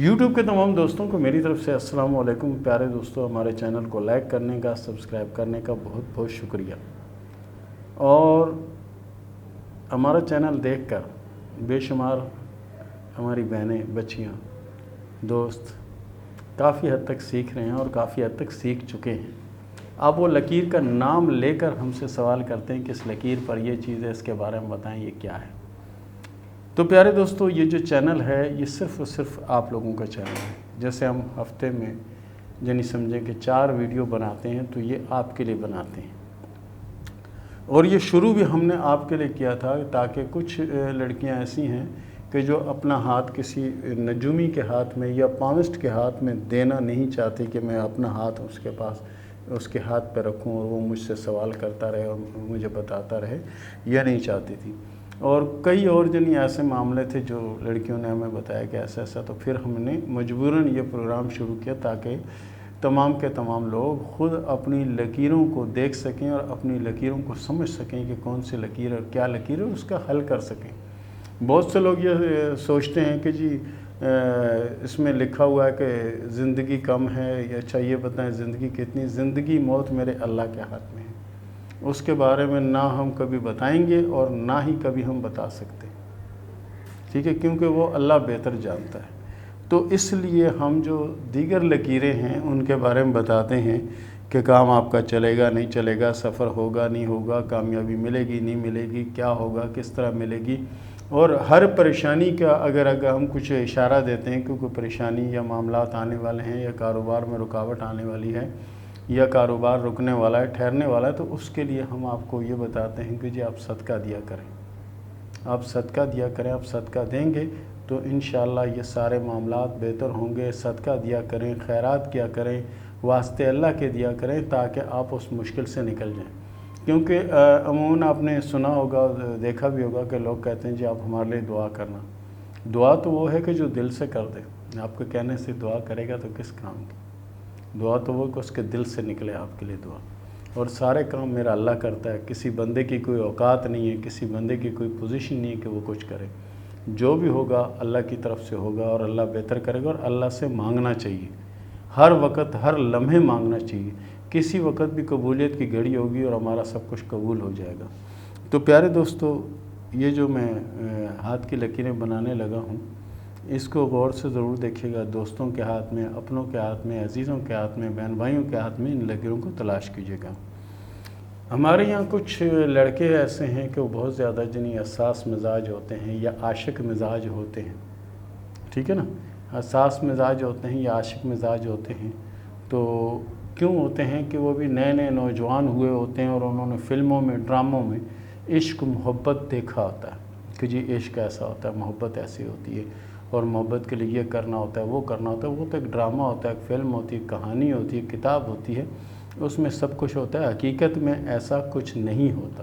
YouTube کے تمام دوستوں کو میری طرف سے السلام علیکم۔ پیارے دوستوں، ہمارے چینل کو لائک کرنے کا، سبسکرائب کرنے کا بہت بہت شکریہ۔ اور ہمارا چینل دیکھ کر بے شمار ہماری بہنیں، بچیاں، دوست کافی حد تک سیکھ رہے ہیں اور کافی حد تک سیکھ چکے ہیں۔ آپ وہ لکیر کا نام لے کر ہم سے سوال کرتے ہیں کہ اس لکیر پر یہ چیز ہے، اس کے بارے میں بتائیں یہ کیا ہے۔ تو پیارے دوستو، یہ جو چینل ہے یہ صرف اور صرف آپ لوگوں کا چینل ہے۔ جیسے ہم ہفتے میں یعنی سمجھیں کہ 4 ویڈیو بناتے ہیں تو یہ آپ کے لیے بناتے ہیں، اور یہ شروع بھی ہم نے آپ کے لیے کیا تھا تاکہ کچھ لڑکیاں ایسی ہیں کہ جو اپنا ہاتھ کسی نجومی کے ہاتھ میں یا پامسٹ کے ہاتھ میں دینا نہیں چاہتی کہ میں اپنا ہاتھ اس کے ہاتھ پہ رکھوں اور وہ مجھ سے سوال کرتا رہے اور مجھے بتاتا رہے، یہ نہیں چاہتی تھی۔ اور کئی اور ایسے معاملے تھے جو لڑکیوں نے ہمیں بتایا کہ ایسا ایسا، تو پھر ہم نے مجبوراً یہ پروگرام شروع کیا تاکہ تمام کے تمام لوگ خود اپنی لکیروں کو دیکھ سکیں اور اپنی لکیروں کو سمجھ سکیں کہ کون سی لکیر اور کیا لکیر ہے، اس کا حل کر سکیں۔ بہت سے لوگ یہ سوچتے ہیں کہ جی اس میں لکھا ہوا ہے کہ زندگی کم ہے، یا اچھا یہ بتائیں زندگی کتنی؟ زندگی موت میرے اللہ کے ہاتھ میں ہے، اس کے بارے میں نہ ہم کبھی بتائیں گے اور نہ ہی کبھی ہم بتا سکتے، ٹھیک ہے، کیونکہ وہ اللہ بہتر جانتا ہے۔ تو اس لیے ہم جو دیگر لکیریں ہیں ان کے بارے میں بتاتے ہیں کہ کام آپ کا چلے گا نہیں چلے گا، سفر ہوگا نہیں ہوگا، کامیابی ملے گی نہیں ملے گی، کیا ہوگا، کس طرح ملے گی، اور ہر پریشانی کا اگر ہم کچھ اشارہ دیتے ہیں کہ کوئی پریشانی یا معاملات آنے والے ہیں یا کاروبار میں رکاوٹ آنے والی ہے یا کاروبار رکنے والا ہے، ٹھہرنے والا ہے، تو اس کے لیے ہم آپ کو یہ بتاتے ہیں کہ جی آپ صدقہ دیا کریں، آپ صدقہ دیا کریں، آپ صدقہ دیں گے تو انشاءاللہ یہ سارے معاملات بہتر ہوں گے۔ صدقہ دیا کریں، خیرات کیا کریں، واسطے اللہ کے دیا کریں تاکہ آپ اس مشکل سے نکل جائیں۔ کیونکہ عموماً آپ نے سنا ہوگا، دیکھا بھی ہوگا کہ لوگ کہتے ہیں جی آپ ہمارے لیے دعا کرنا۔ دعا تو وہ ہے کہ جو دل سے کر دے، آپ کے کہنے سے دعا کرے گا تو کس کام کی؟ دعا تو وہ کہ اس کے دل سے نکلے آپ کے لیے دعا، اور سارے کام میرا اللہ کرتا ہے۔ کسی بندے کی کوئی اوقات نہیں ہے، کسی بندے کی کوئی پوزیشن نہیں ہے کہ وہ کچھ کرے۔ جو بھی ہوگا اللہ کی طرف سے ہوگا اور اللہ بہتر کرے گا، اور اللہ سے مانگنا چاہیے، ہر وقت ہر لمحے مانگنا چاہیے۔ کسی وقت بھی قبولیت کی گھڑی ہوگی اور ہمارا سب کچھ قبول ہو جائے گا۔ تو پیارے دوستو، یہ جو میں ہاتھ کی لکیریں بنانے لگا ہوں، اس کو غور سے ضرور دیکھیے گا۔ دوستوں کے ہاتھ میں، اپنوں کے ہاتھ میں، عزیزوں کے ہاتھ میں، بہن بھائیوں کے ہاتھ میں ان لکیروں کو تلاش کیجیے گا۔ ہمارے یہاں کچھ لڑکے ایسے ہیں کہ وہ بہت زیادہ حساس مزاج ہوتے ہیں یا عاشق مزاج ہوتے ہیں، ٹھیک ہے نا، حساس مزاج ہوتے ہیں یا عاشق مزاج ہوتے ہیں۔ تو کیوں ہوتے ہیں کہ وہ بھی نئے نئے نوجوان ہوئے ہوتے ہیں اور انہوں نے فلموں میں، ڈراموں میں عشق محبت دیکھا ہوتا ہے کہ جی عشق ایسا ہوتا ہے، محبت ایسی ہوتی ہے، اور محبت کے لیے یہ کرنا ہوتا ہے، وہ کرنا ہوتا ہے۔ وہ تو ایک ڈرامہ ہوتا ہے، ایک فلم ہوتی ہے، کہانی ہوتی ہے، کتاب ہوتی ہے، اس میں سب کچھ ہوتا ہے۔ حقیقت میں ایسا کچھ نہیں ہوتا،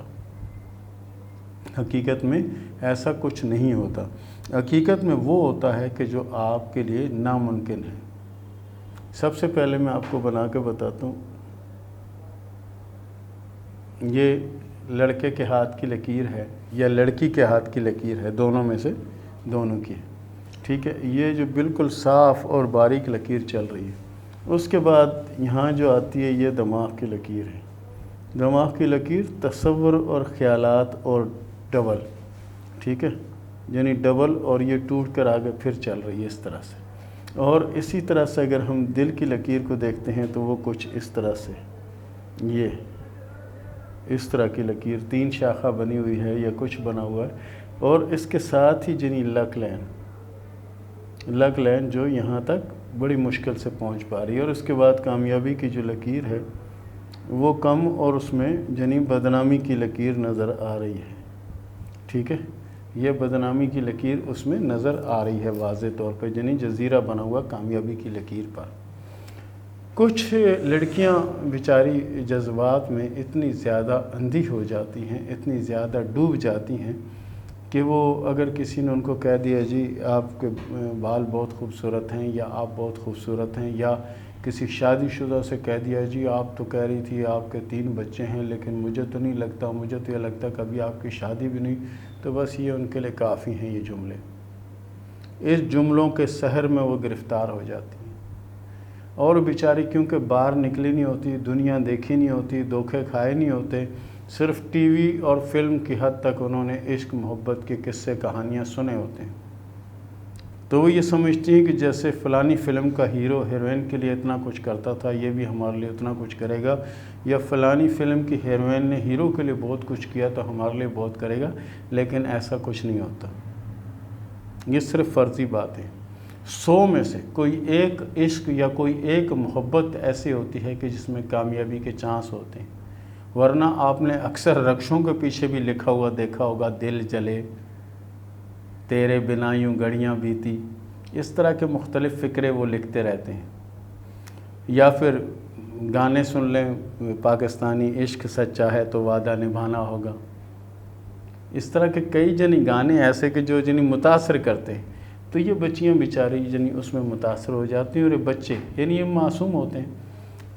حقیقت میں ایسا کچھ نہیں ہوتا۔ حقیقت میں وہ ہوتا ہے کہ جو آپ کے لیے ناممکن ہے۔ سب سے پہلے میں آپ کو بنا کے بتاتا ہوں، یہ لڑکے کے ہاتھ کی لکیر ہے یا لڑکی کے ہاتھ کی لکیر ہے، دونوں میں سے دونوں کی ہے، ٹھیک ہے۔ یہ جو بالکل صاف اور باریک لکیر چل رہی ہے، اس کے بعد یہاں جو آتی ہے یہ دماغ کی لکیر ہے۔ دماغ کی لکیر تصور اور خیالات اور ڈبل، ٹھیک ہے، یعنی ڈبل، اور یہ ٹوٹ کر آگے پھر چل رہی ہے اس طرح سے۔ اور اسی طرح سے اگر ہم دل کی لکیر کو دیکھتے ہیں تو وہ کچھ اس طرح سے، یہ اس طرح کی لکیر 3 شاخہ بنی ہوئی ہے یا کچھ بنا ہوا ہے، اور اس کے ساتھ ہی لگ لین جو یہاں تک بڑی مشکل سے پہنچ پا رہی ہے، اور اس کے بعد کامیابی کی جو لکیر ہے وہ کم، اور اس میں بدنامی کی لکیر نظر آ رہی ہے، ٹھیک ہے۔ یہ بدنامی کی لکیر اس میں نظر آ رہی ہے واضح طور پہ، جزیرہ بنا ہوا کامیابی کی لکیر پر۔ کچھ لڑکیاں بیچاری جذبات میں اتنی زیادہ اندھی ہو جاتی ہیں، اتنی زیادہ ڈوب جاتی ہیں کہ وہ اگر کسی نے ان کو کہہ دیا جی آپ کے بال بہت خوبصورت ہیں یا آپ بہت خوبصورت ہیں، یا کسی شادی شدہ سے کہہ دیا جی آپ تو کہہ رہی تھی آپ کے 3 بچے ہیں لیکن مجھے تو نہیں لگتا، مجھے تو یہ لگتا کبھی آپ کی شادی بھی نہیں، تو بس یہ ان کے لیے کافی ہیں یہ جملے۔ اس جملوں کے سحر میں وہ گرفتار ہو جاتی ہیں، اور بیچاری کیونکہ باہر نکلی نہیں ہوتی، دنیا دیکھی نہیں ہوتی، دھوکے کھائے نہیں ہوتے، صرف ٹی وی اور فلم کی حد تک انہوں نے عشق محبت کے قصے کہانیاں سنے ہوتے ہیں، تو وہ یہ سمجھتی ہیں کہ جیسے فلانی فلم کا ہیرو ہیروئن کے لیے اتنا کچھ کرتا تھا، یہ بھی ہمارے لیے اتنا کچھ کرے گا، یا فلانی فلم کی ہیروئن نے ہیرو کے لیے بہت کچھ کیا تو ہمارے لیے بہت کرے گا، لیکن ایسا کچھ نہیں ہوتا، یہ صرف فرضی بات ہے۔ 100 میں سے کوئی ایک عشق یا کوئی ایک محبت ایسی ہوتی ہے کہ جس میں کامیابی کے چانس ہوتے ہیں، ورنہ آپ نے اکثر رقصوں کے پیچھے بھی لکھا ہوا دیکھا ہوگا، دل جلے، تیرے بنا یوں گھڑیاں بیتی، اس طرح کے مختلف فقرے وہ لکھتے رہتے ہیں، یا پھر گانے سن لیں پاکستانی، عشق سچا ہے تو وعدہ نبھانا ہوگا، اس طرح کے کئی جنی گانے ایسے کہ جو جنہیں متاثر کرتے ہیں، تو یہ بچیاں بیچاری جنہیں اس میں متاثر ہو جاتی ہیں، اور یہ بچے یعنی یہ معصوم ہوتے ہیں،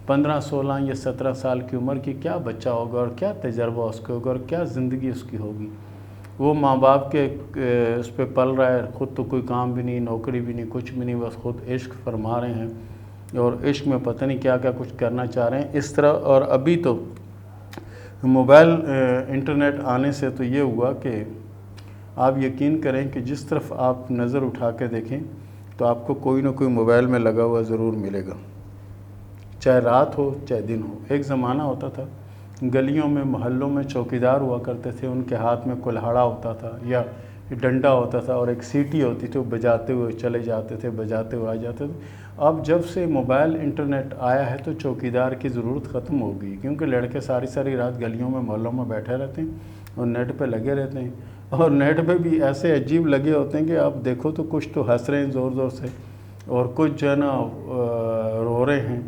15 16 یا 17 سال کی عمر کی کیا بچہ ہوگا اور کیا تجربہ اس کا ہوگا اور کیا زندگی اس کی ہوگی، وہ ماں باپ کے اس پہ پل رہا ہے، خود تو کوئی کام بھی نہیں، نوکری بھی نہیں، کچھ بھی نہیں، بس خود عشق فرما رہے ہیں اور عشق میں پتہ نہیں کیا کیا کچھ کرنا چاہ رہے ہیں اس طرح۔ اور ابھی تو موبائل انٹرنیٹ آنے سے تو یہ ہوا کہ آپ یقین کریں کہ جس طرف آپ نظر اٹھا کے دیکھیں تو آپ کو کوئی نہ کوئی موبائل میں لگا ہوا ضرور ملے گا، چاہے رات ہو چاہے دن ہو۔ ایک زمانہ ہوتا تھا گلیوں میں محلوں میں چوکیدار ہوا کرتے تھے، ان کے ہاتھ میں کلہاڑا ہوتا تھا یا ڈنڈا ہوتا تھا اور ایک سیٹی ہوتی تھی، وہ بجاتے ہوئے چلے جاتے تھے، بجاتے ہوئے آ جاتے تھے۔ اب جب سے موبائل انٹرنیٹ آیا ہے تو چوکیدار کی ضرورت ختم ہو گئی، کیونکہ لڑکے ساری رات گلیوں میں محلوں میں بیٹھے رہتے ہیں اور نیٹ پہ لگے رہتے ہیں، اور نیٹ پہ بھی ایسے عجیب لگے ہوتے ہیں کہ آپ دیکھو تو کچھ تو ہنس رہے ہیں زور سے، اور کچھ جو ہے نا رو رہے ہیں،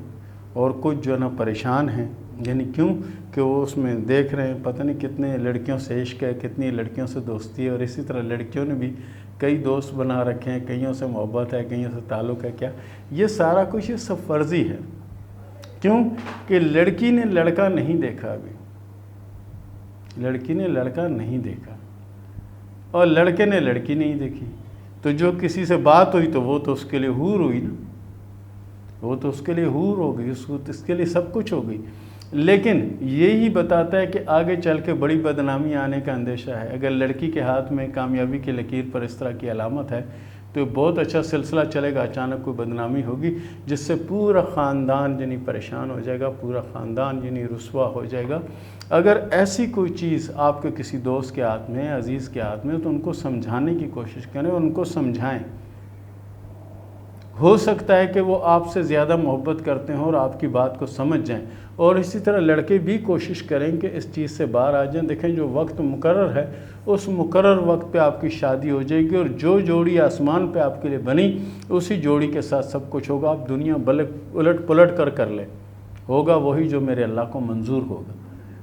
اور کچھ جو ہے نا پریشان ہیں، یعنی کیوں کہ وہ اس میں دیکھ رہے ہیں پتہ نہیں کتنے لڑکیوں سے عشق ہے، کتنی لڑکیوں سے دوستی ہے، اور اسی طرح لڑکیوں نے بھی کئی دوست بنا رکھے ہیں، کئیوں سے محبت ہے، کئیوں سے تعلق ہے، کیا یہ سارا کچھ یہ سب فرضی ہے، کیوں کہ لڑکی نے لڑکا نہیں دیکھا، ابھی لڑکی نے لڑکا نہیں دیکھا اور لڑکے نے لڑکی نہیں دیکھی، تو جو کسی سے بات ہوئی تو وہ تو اس کے لیے حور ہوئی نا، وہ تو اس کے لیے حور ہو گئی، اس کے لیے سب کچھ ہو گئی، لیکن یہی بتاتا ہے کہ آگے چل کے بڑی بدنامی آنے کا اندیشہ ہے۔ اگر لڑکی کے ہاتھ میں کامیابی کی لکیر پر اس طرح کی علامت ہے تو بہت اچھا سلسلہ چلے گا، اچانک کوئی بدنامی ہوگی جس سے پورا خاندان یعنی پریشان ہو جائے گا، پورا خاندان یعنی رسوا ہو جائے گا۔ اگر ایسی کوئی چیز آپ کے کسی دوست کے ہاتھ میں، عزیز کے ہاتھ میں، تو ان کو سمجھانے کی کوشش کریں، ان کو سمجھائیں، ہو سکتا ہے کہ وہ آپ سے زیادہ محبت کرتے ہیں اور آپ کی بات کو سمجھ جائیں، اور اسی طرح لڑکے بھی کوشش کریں کہ اس چیز سے باہر آ جائیں۔ دیکھیں جو وقت مقرر ہے اس مقرر وقت پہ آپ کی شادی ہو جائے گی، اور جو جوڑی آسمان پہ آپ کے لیے بنی اسی جوڑی کے ساتھ سب کچھ ہوگا، آپ دنیا الٹ پلٹ کر لیں، ہوگا وہی جو میرے اللہ کو منظور ہوگا۔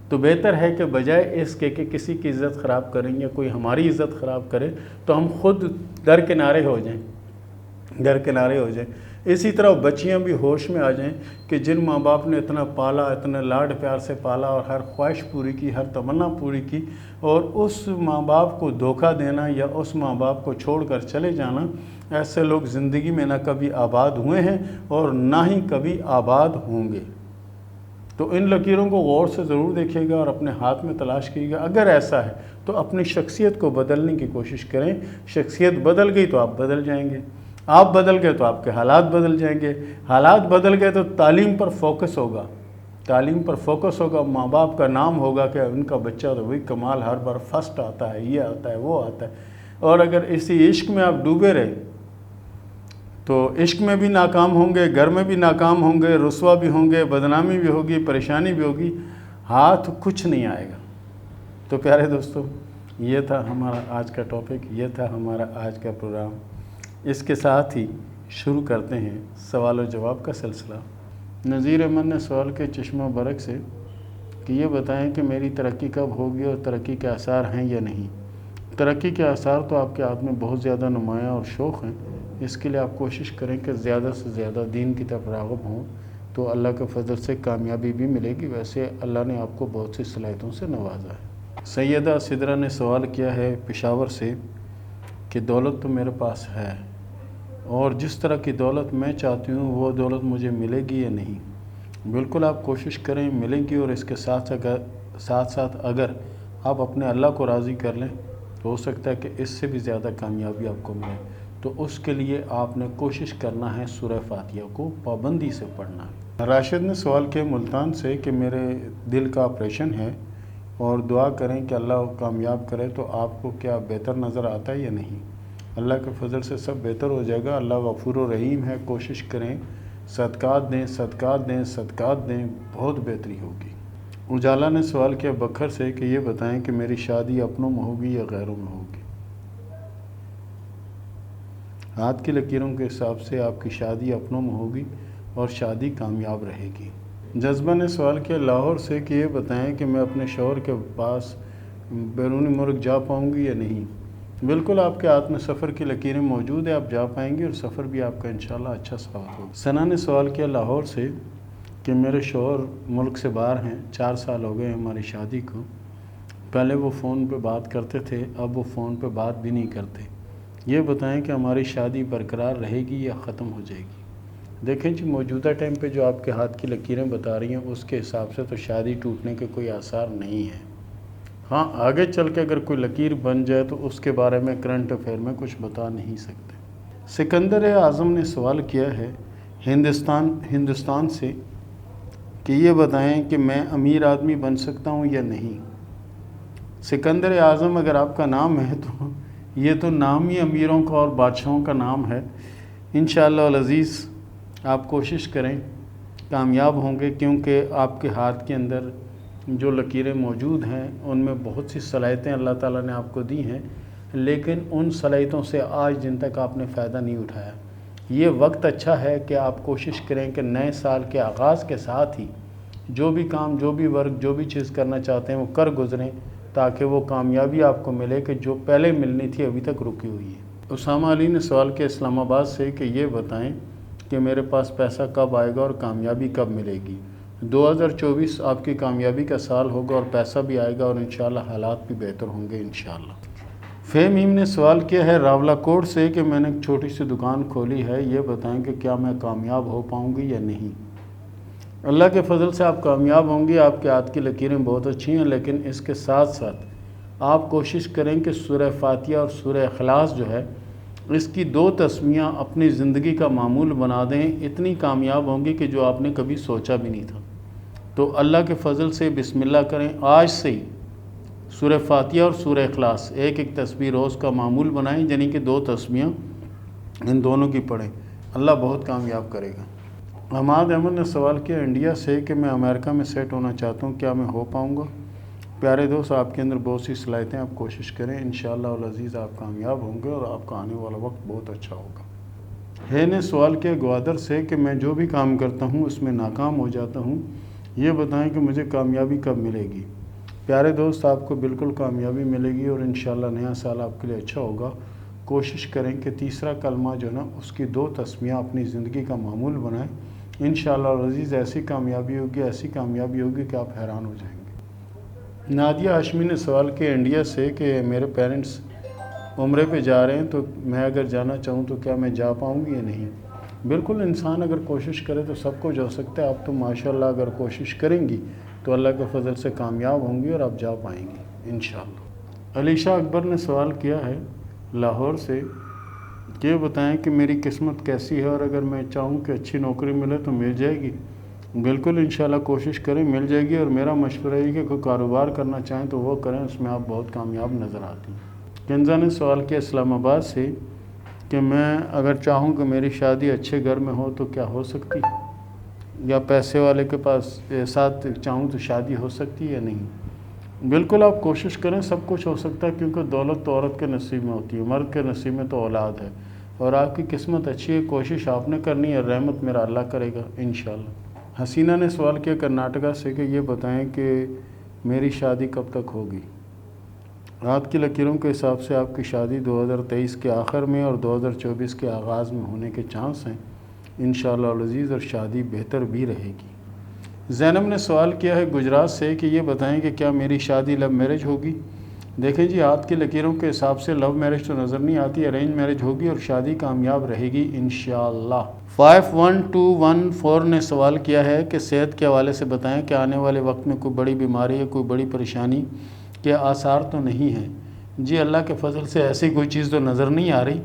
تو بہتر ہے کہ بجائے اس کے کہ کسی کی عزت خراب کریں یا کوئی ہماری عزت خراب کرے تو ہم خود درکنارے ہو جائیں، درکنارے ہو جائیں۔ اسی طرح بچیاں بھی ہوش میں آ جائیں کہ جن ماں باپ نے اتنا پالا، اتنا لاڈ پیار سے پالا اور ہر خواہش پوری کی، ہر تمنا پوری کی، اور اس ماں باپ کو دھوکہ دینا یا اس ماں باپ کو چھوڑ کر چلے جانا، ایسے لوگ زندگی میں نہ کبھی آباد ہوئے ہیں اور نہ ہی کبھی آباد ہوں گے۔ تو ان لکیروں کو غور سے ضرور دیکھیے گا اور اپنے ہاتھ میں تلاش کیجیے گا۔ اگر ایسا ہے تو اپنی شخصیت کو بدلنے کی کوشش کریں، شخصیت بدل گئی تو آپ بدل جائیں گے، آپ بدل گئے تو آپ کے حالات بدل جائیں گے، حالات بدل گئے تو تعلیم پر فوکس ہوگا، تعلیم پر فوکس ہوگا، ماں باپ کا نام ہوگا کہ ان کا بچہ تو وہی کمال ہر بار فرسٹ آتا ہے، یہ آتا ہے وہ آتا ہے۔ اور اگر اسی عشق میں آپ ڈوبے رہے تو عشق میں بھی ناکام ہوں گے، گھر میں بھی ناکام ہوں گے، رسوا بھی ہوں گے، بدنامی بھی ہوگی، پریشانی بھی ہوگی، ہاتھ کچھ نہیں آئے گا۔ تو پیارے دوستو، یہ تھا ہمارا آج کا ٹاپک، یہ تھا ہمارا آج کا پروگرام۔ اس کے ساتھ ہی شروع کرتے ہیں سوال و جواب کا سلسلہ۔ نذیر احمد نے سوال کے چشمہ برق سے کہ یہ بتائیں کہ میری ترقی کب ہوگی اور ترقی کے آثار ہیں یا نہیں۔ ترقی کے آثار تو آپ کے ہاتھ میں بہت زیادہ نمایاں اور شوق ہیں، اس کے لیے آپ کوشش کریں کہ زیادہ سے زیادہ دین کی طرف راغب ہوں تو اللہ کے فضل سے کامیابی بھی ملے گی۔ ویسے اللہ نے آپ کو بہت سی صلاحیتوں سے نوازا ہے۔ سیدہ سدرہ نے سوال کیا ہے پشاور سے کہ دولت تو میرے پاس ہے اور جس طرح کی دولت میں چاہتی ہوں وہ دولت مجھے ملے گی یا نہیں؟ بالکل آپ کوشش کریں، ملے گی، اور اس کے ساتھ ساتھ اگر آپ اپنے اللہ کو راضی کر لیں تو ہو سکتا ہے کہ اس سے بھی زیادہ کامیابی آپ کو ملے۔ تو اس کے لیے آپ نے کوشش کرنا ہے سورہ فاتحہ کو پابندی سے پڑھنا ہے۔ راشد نے سوال کیا ملتان سے کہ میرے دل کا آپریشن ہے اور دعا کریں کہ اللہ کامیاب کرے، تو آپ کو کیا بہتر نظر آتا ہے یا نہیں؟ اللہ کے فضل سے سب بہتر ہو جائے گا۔ اللہ غفور و رحیم ہے، کوشش کریں، صدقات دیں، صدقات دیں، صدقات دیں، بہت بہتری ہوگی۔ اجالا نے سوال کیا بکھر سے کہ یہ بتائیں کہ میری شادی اپنوں میں ہوگی یا غیروں میں ہوگی؟ ہاتھ کی لکیروں کے حساب سے آپ کی شادی اپنوں میں ہوگی اور شادی کامیاب رہے گی۔ جذبہ نے سوال کیا لاہور سے کہ یہ بتائیں کہ میں اپنے شوہر کے پاس بیرونی ملک جا پاؤں گی یا نہیں؟ بالکل آپ کے ہاتھ میں سفر کی لکیریں موجود ہیں، آپ جا پائیں گے اور سفر بھی آپ کا انشاءاللہ اچھا ثابت ہوگا۔ ثنا نے سوال کیا لاہور سے کہ میرے شوہر ملک سے باہر ہیں، 4 سال ہو گئے ہماری شادی کو، پہلے وہ فون پہ بات کرتے تھے، اب وہ فون پہ بات بھی نہیں کرتے، یہ بتائیں کہ ہماری شادی برقرار رہے گی یا ختم ہو جائے گی؟ دیکھیں جی، موجودہ ٹائم پہ جو آپ کے ہاتھ کی لکیریں بتا رہی ہیں اس کے حساب سے تو شادی ٹوٹنے کے کوئی آثار نہیں ہیں۔ ہاں، آگے چل کے اگر کوئی لکیر بن جائے تو اس کے بارے میں کرنٹ افیئر میں کچھ بتا نہیں سکتے۔ سکندر اعظم نے سوال کیا ہے ہندوستان سے کہ یہ بتائیں کہ میں امیر آدمی بن سکتا ہوں یا نہیں؟ سکندر اعظم اگر آپ کا نام ہے تو یہ تو نام ہی امیروں کا اور بادشاہوں کا نام ہے۔ انشاءاللہ العزیز آپ کوشش کریں، کامیاب ہوں گے، کیونکہ آپ کے ہاتھ کے اندر جو لکیریں موجود ہیں ان میں بہت سی صلاحیتیں اللہ تعالیٰ نے آپ کو دی ہیں، لیکن ان صلاحیتوں سے آج دن تک آپ نے فائدہ نہیں اٹھایا۔ یہ وقت اچھا ہے کہ آپ کوشش کریں کہ نئے سال کے آغاز کے ساتھ ہی جو بھی کام، جو بھی ورک، جو بھی چیز کرنا چاہتے ہیں وہ کر گزریں، تاکہ وہ کامیابی آپ کو ملے کہ جو پہلے ملنی تھی ابھی تک رکی ہوئی ہے۔ اسامہ علی نے سوال کیا اسلام آباد سے کہ یہ بتائیں کہ میرے پاس پیسہ کب آئے گا اور کامیابی کب ملے گی؟ 2024 آپ کی کامیابی کا سال ہوگا اور پیسہ بھی آئے گا اور انشاءاللہ حالات بھی بہتر ہوں گے انشاءاللہ۔ فہمیم نے سوال کیا ہے راولہ کوٹ سے کہ میں نے ایک چھوٹی سی دکان کھولی ہے، یہ بتائیں کہ کیا میں کامیاب ہو پاؤں گی یا نہیں؟ اللہ کے فضل سے آپ کامیاب ہوں گی، آپ کے ہاتھ کی لکیریں بہت اچھی ہیں، لیکن اس کے ساتھ ساتھ آپ کوشش کریں کہ سورہ فاتحہ اور سورہ اخلاص جو ہے اس کی 2 تسمیاں اپنی زندگی کا معمول بنا دیں، اتنی کامیاب ہوں گی کہ جو آپ نے کبھی سوچا بھی نہیں تھا۔ تو اللہ کے فضل سے بسم اللہ کریں، آج سے ہی سورہ فاتحہ اور سورہ اخلاص ایک تسبیح روز کا معمول بنائیں، یعنی کہ 2 تسمیاں ان دونوں کی پڑھیں، اللہ بہت کامیاب کرے گا۔ حماد احمد نے سوال کیا انڈیا سے کہ میں امریکہ میں سیٹ ہونا چاہتا ہوں، کیا میں ہو پاؤں گا؟ پیارے دوست، آپ کے اندر بہت سی صلاحیتیں، آپ کوشش کریں، انشاءاللہ العزیز آپ کامیاب ہوں گے اور آپ کا آنے والا وقت بہت اچھا ہوگا۔ ہے نے سوال کیا گوادر سے کہ میں جو بھی کام کرتا ہوں اس میں ناکام ہو جاتا ہوں، یہ بتائیں کہ مجھے کامیابی کب ملے گی؟ پیارے دوست، آپ کو بالکل کامیابی ملے گی اور انشاءاللہ نیا سال آپ کے لیے اچھا ہوگا۔ کوشش کریں کہ تیسرا کلمہ جو نا اس کی 2 تسمیاں اپنی زندگی کا معمول بنائیں، انشاءاللہ العزیز ایسی کامیابی ہوگی، ایسی کامیابی ہوگی کہ آپ حیران ہو جائیں گے۔ نادیہ ہاشمی نے سوال کیا انڈیا سے کہ میرے پیرنٹس عمرے پہ جا رہے ہیں، تو میں اگر جانا چاہوں تو کیا میں جا پاؤں گی یا نہیں؟ بالکل، انسان اگر کوشش کرے تو سب کچھ ہو سکتا ہے۔ آپ تو ماشاءاللہ اگر کوشش کریں گی تو اللہ کے فضل سے کامیاب ہوں گی اور آپ جا پائیں گی انشاءاللہ۔ علیشہ اکبر نے سوال کیا ہے لاہور سے کہ یہ بتائیں کہ میری قسمت کیسی ہے اور اگر میں چاہوں کہ اچھی نوکری ملے تو مل جائے گی؟ بالکل انشاءاللہ کوشش کریں، مل جائے گی، اور میرا مشورہ ہے کہ کوئی کاروبار کرنا چاہیں تو وہ کریں، اس میں آپ بہت کامیاب نظر آتی ہیں۔ کنزا نے سوال کیا اسلام آباد سے کہ میں اگر چاہوں کہ میری شادی اچھے گھر میں ہو تو کیا ہو سکتی، یا پیسے والے کے پاس ساتھ چاہوں تو شادی ہو سکتی ہے یا نہیں؟ بالکل آپ کوشش کریں، سب کچھ ہو سکتا ہے، کیونکہ دولت تو عورت کے نصیب میں ہوتی ہے، مرد کے نصیب میں تو اولاد ہے، اور آپ کی قسمت اچھی ہے، کوشش آپ نے کرنی ہے، رحمت میرا اللہ کرے گا انشاءاللہ۔ حسینہ نے سوال کیا کرناٹکا سے کہ یہ بتائیں کہ میری شادی کب تک ہوگی؟ ہاتھ کی لکیروں کے حساب سے آپ کی شادی 2023 کے آخر میں اور 2024 کے آغاز میں ہونے کے چانس ہیں انشاءاللہ العزیز، اور شادی بہتر بھی رہے گی۔ زینب نے سوال کیا ہے گجرات سے کہ یہ بتائیں کہ کیا میری شادی لو میرج ہوگی؟ دیکھیں جی، ہاتھ کی لکیروں کے حساب سے لو میرج تو نظر نہیں آتی، ارینج میرج ہوگی اور شادی کامیاب رہے گی انشاءاللہ۔ 5114 نے سوال کیا ہے کہ صحت کے حوالے سے بتائیں کہ آنے والے وقت میں کوئی بڑی بیماری یا کوئی بڑی پریشانی کے آثار تو نہیں ہیں؟ جی، اللہ کے فضل سے ایسی کوئی چیز تو نظر نہیں آ رہی۔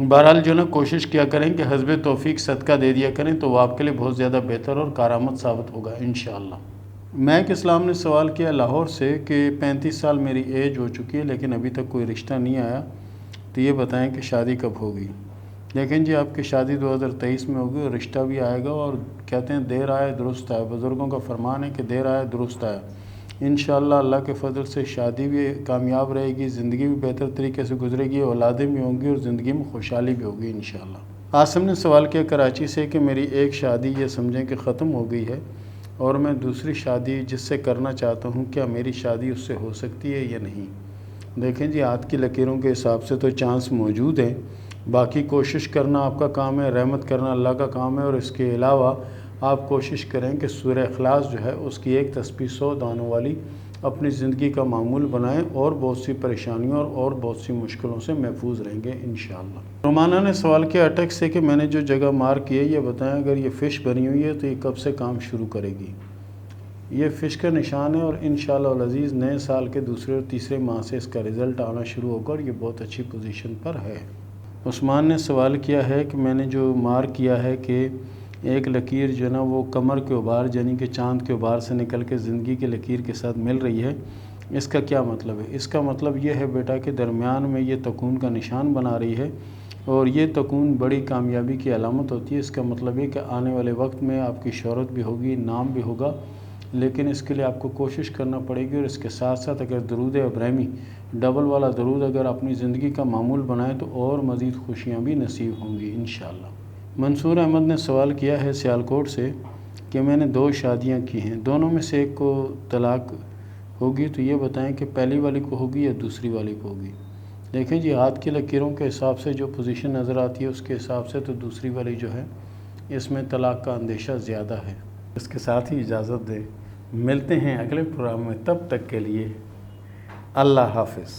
بہرحال جو نا کوشش کیا کریں کہ حسب توفیق صدقہ دے دیا کریں تو وہ آپ کے لیے بہت زیادہ بہتر اور کارآمد ثابت ہوگا انشاءاللہ۔ میک اسلام نے سوال کیا لاہور سے کہ 35 سال میری ایج ہو چکی ہے لیکن ابھی تک کوئی رشتہ نہیں آیا، تو یہ بتائیں کہ شادی کب ہوگی؟ دیکھیں جی، آپ کی شادی 2023 میں ہوگی اور رشتہ بھی آئے گا، اور کہتے ہیں دیر آئے درست آئے، بزرگوں کا فرمان ہے کہ دیر آئے درست آئے۔ انشاءاللہ اللہ کے فضل سے شادی بھی کامیاب رہے گی، زندگی بھی بہتر طریقے سے گزرے گی، اولادیں بھی ہوں گی اور زندگی میں خوشحالی بھی ہوگی انشاءاللہ۔ عاصم نے سوال کیا کراچی سے کہ میری ایک شادی یہ سمجھیں کہ ختم ہو گئی ہے اور میں دوسری شادی جس سے کرنا چاہتا ہوں، کیا میری شادی اس سے ہو سکتی ہے یا نہیں؟ دیکھیں جی، ہاتھ کی لکیروں کے حساب سے تو چانس موجود ہیں، باقی کوشش کرنا آپ کا کام ہے، رحمت کرنا اللہ کا کام ہے، اور اس کے علاوہ آپ کوشش کریں کہ سورہ اخلاص جو ہے اس کی ایک تسبیح 100 دانوں والی اپنی زندگی کا معمول بنائیں، اور بہت سی پریشانیوں اور بہت سی مشکلوں سے محفوظ رہیں گے انشاءاللہ۔ رومانہ نے سوال کیا اٹک سے کہ میں نے جو جگہ مارک کی ہے یہ بتائیں اگر یہ فش بنی ہوئی ہے تو یہ کب سے کام شروع کرے گی؟ یہ فش کا نشان ہے اور انشاءاللہ العزیز نئے سال کے دوسرے اور تیسرے ماہ سے اس کا رزلٹ آنا شروع ہوگا اور یہ بہت اچھی پوزیشن پر ہے۔ عثمان نے سوال کیا ہے کہ میں نے جو مارک کیا ہے کہ ایک لکیر جو ہے نا وہ کمر کے ابھار یعنی کہ چاند کے ابھار سے نکل کے زندگی کے لکیر کے ساتھ مل رہی ہے، اس کا کیا مطلب ہے؟ اس کا مطلب یہ ہے بیٹا کہ درمیان میں یہ تکون کا نشان بنا رہی ہے، اور یہ تکون بڑی کامیابی کی علامت ہوتی ہے۔ اس کا مطلب یہ کہ آنے والے وقت میں آپ کی شہرت بھی ہوگی، نام بھی ہوگا، لیکن اس کے لیے آپ کو کوشش کرنا پڑے گی، اور اس کے ساتھ ساتھ اگر درود ابراہیمی ڈبل والا درود اگر اپنی زندگی کا معمول بنائیں تو اور مزید خوشیاں بھی نصیب ہوں گی انشاءاللہ۔ منصور احمد نے سوال کیا ہے سیالکوٹ سے کہ میں نے 2 شادیاں کی ہیں، دونوں میں سے ایک کو طلاق ہوگی، تو یہ بتائیں کہ پہلی والی کو ہوگی یا دوسری والی کو ہوگی؟ دیکھیں جی، ہاتھ کی لکیروں کے حساب سے جو پوزیشن نظر آتی ہے اس کے حساب سے تو دوسری والی جو ہے اس میں طلاق کا اندیشہ زیادہ ہے۔ اس کے ساتھ ہی اجازت دیں، ملتے ہیں اگلے پروگرام میں، تب تک کے لیے اللہ حافظ۔